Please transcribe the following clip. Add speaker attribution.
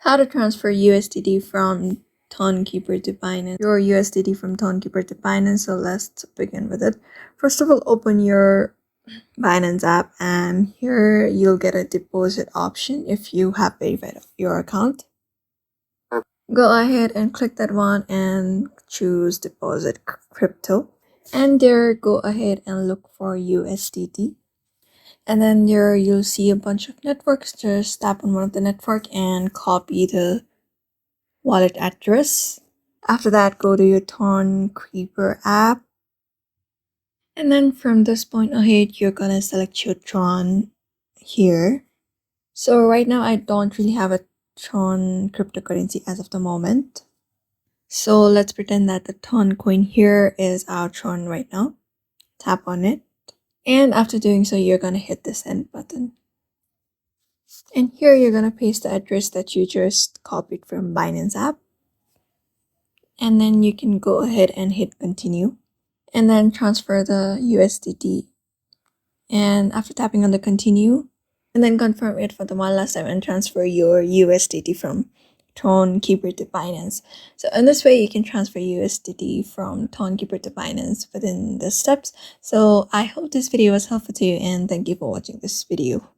Speaker 1: How to transfer USDT from Tonkeeper to Binance. Your USDT from Tonkeeper to Binance. So let's begin with it. First of all, open your Binance app, and here you'll get a deposit option if you have verified your account. Go ahead and click that one and choose deposit crypto. And there, go ahead and look for USDT. And then there you'll see a bunch of networks. Just tap on one of the network and copy the wallet address. After that, go to your Tonkeeper app. And then from this point ahead, you're gonna select your Tron here. So right now, I don't really have a Tron cryptocurrency as of the moment. So let's pretend that the Ton coin here is our Tron right now. Tap on it. And after doing so, you're gonna hit the send button. And here you're gonna paste the address that you just copied from Binance app. And then you can go ahead and hit continue. And then transfer the USDT. And after tapping on the continue, and then confirm it for the one last time and transfer your USDT from Tonkeeper to Binance. So in this way, you can transfer USDT from Tonkeeper to Binance within the steps. So I hope this video was helpful to you, and thank you for watching this video.